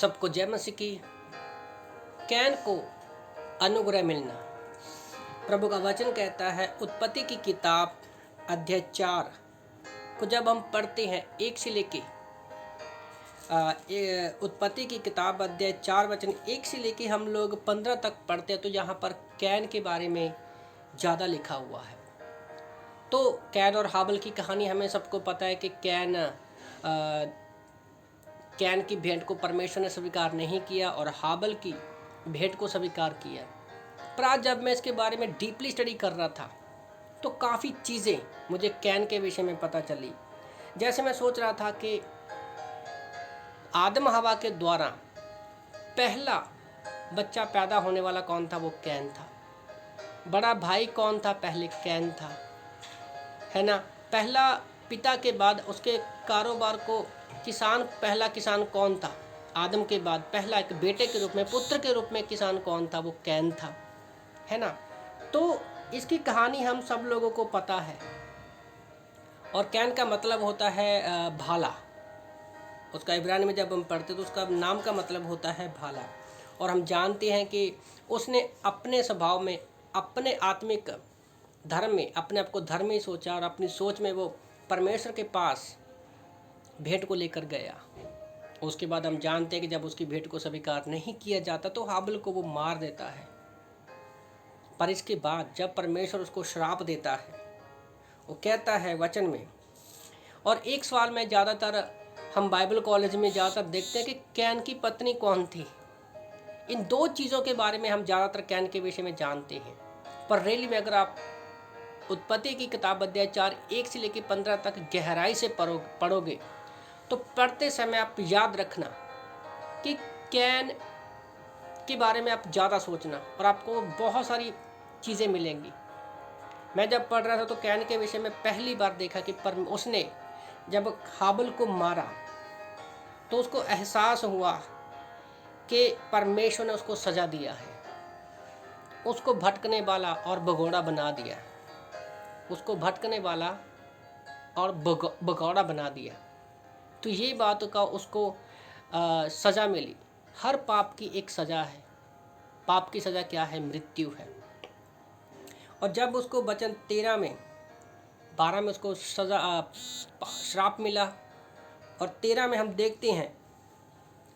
सबको जय मसीह की। कैन को अनुग्रह मिलना। प्रभु का वचन कहता है, उत्पत्ति की किताब अध्याय 4 को जब हम पढ़ते हैं, 1 से लेके उत्पत्ति की किताब अध्याय 4 वचन 1 से लेके हम लोग 15 तक पढ़ते हैं, तो यहाँ पर कैन के बारे में ज़्यादा लिखा हुआ है। तो कैन और हाबल की कहानी हमें सबको पता है कि कैन की भेंट को परमेश्वर ने स्वीकार नहीं किया और हाबल की भेंट को स्वीकार किया। पर आज जब मैं इसके बारे में डीपली स्टडी कर रहा था तो काफ़ी चीज़ें मुझे कैन के विषय में पता चली। जैसे मैं सोच रहा था कि आदम हवा के द्वारा पहला बच्चा पैदा होने वाला कौन था, वो कैन था। बड़ा भाई कौन था, पहले कैन था, है ना। पहला पिता के बाद उसके कारोबार को पहला किसान कौन था, आदम के बाद पहला एक बेटे के रूप में, पुत्र के रूप में किसान कौन था, वो कैन था, है ना। तो इसकी कहानी हम सब लोगों को पता है। और कैन का मतलब होता है भाला। उसका इब्रानी में जब हम पढ़ते तो उसका नाम का मतलब होता है भाला। और हम जानते हैं कि उसने अपने स्वभाव में, अपने आत्मिक धर्म में अपने आप को धर्मी सोचा और अपनी सोच में वो परमेश्वर के पास भेंट को लेकर गया। उसके बाद हम जानते हैं कि जब उसकी भेंट को स्वीकार नहीं किया जाता तो हाबल को वो मार देता है। पर इसके बाद जब परमेश्वर उसको श्राप देता है, वो कहता है वचन में, और एक सवाल में ज़्यादातर हम बाइबल कॉलेज में ज़्यादातर देखते हैं कि कैन की पत्नी कौन थी। इन दो चीज़ों के बारे में हम ज़्यादातर कैन के विषय में जानते हैं। पर रियली में अगर आप उत्पत्ति की किताब अध्याय 4 1 से लेकर 15 तक गहराई से पढ़ोगे तो पढ़ते समय आप याद रखना कि कैन के बारे में आप ज़्यादा सोचना और आपको बहुत सारी चीज़ें मिलेंगी। मैं जब पढ़ रहा था तो कैन के विषय में पहली बार देखा कि उसने जब हाबल को मारा तो उसको एहसास हुआ कि परमेश्वर ने उसको सजा दिया है, उसको भटकने वाला और भगोड़ा बना दिया, उसको भटकने वाला और भगोड़ा बना दिया। तो ये बात का उसको सज़ा मिली। हर पाप की एक सज़ा है। पाप की सज़ा क्या है? मृत्यु है। और जब उसको वचन 12 में उसको सज़ा श्राप मिला, और 13 में हम देखते हैं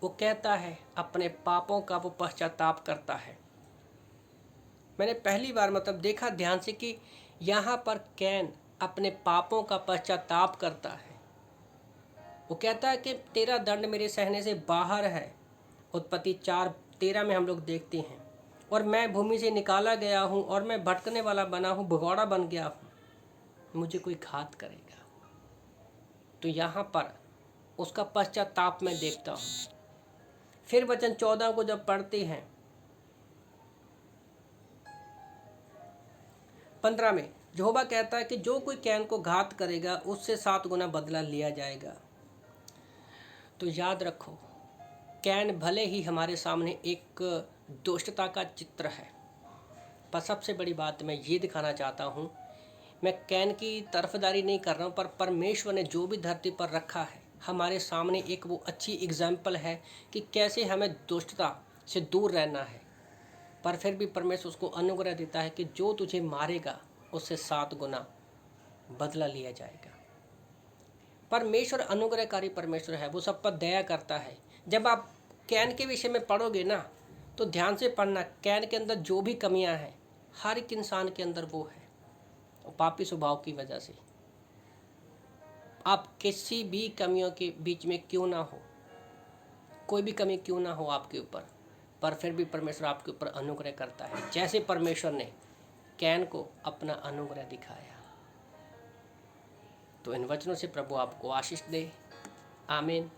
वो कहता है अपने पापों का वो पश्चाताप करता है। मैंने पहली बार देखा ध्यान से कि यहाँ पर कैन अपने पापों का पश्चाताप करता है। वो कहता है कि तेरा दंड मेरे सहने से बाहर है। उत्पत्ति 4:13 में हम लोग देखते हैं, और मैं भूमि से निकाला गया हूँ और मैं भटकने वाला बना हूँ, भगौड़ा बन गया हूँ, मुझे कोई घात करेगा। तो यहाँ पर उसका पश्चाताप मैं देखता हूँ। फिर वचन 14 को जब पढ़ते हैं, 15 में यहोवा कहता है कि जो कोई कैन को घात करेगा उससे 7 गुना बदला लिया जाएगा। तो याद रखो, कैन भले ही हमारे सामने एक दुष्टता का चित्र है, पर सबसे बड़ी बात मैं ये दिखाना चाहता हूँ, मैं कैन की तरफदारी नहीं कर रहा हूँ, पर परमेश्वर ने जो भी धरती पर रखा है हमारे सामने एक वो अच्छी एग्जाम्पल है कि कैसे हमें दुष्टता से दूर रहना है। पर फिर भी परमेश्वर उसको अनुग्रह देता है कि जो तुझे मारेगा उससे 7 गुना बदला लिया जाएगा। परमेश्वर अनुग्रहकारी परमेश्वर है, वो सब पर दया करता है। जब आप कैन के विषय में पढ़ोगे ना तो ध्यान से पढ़ना, कैन के अंदर जो भी कमियां हैं हर एक इंसान के अंदर वो है, पापी स्वभाव की वजह से। आप किसी भी कमियों के बीच में क्यों ना हो, कोई भी कमी क्यों ना हो आपके ऊपर, पर फिर भी परमेश्वर आपके ऊपर अनुग्रह करता है, जैसे परमेश्वर ने कैन को अपना अनुग्रह दिखाया। तो इन वचनों से प्रभु आपको आशीष दे। आमीन।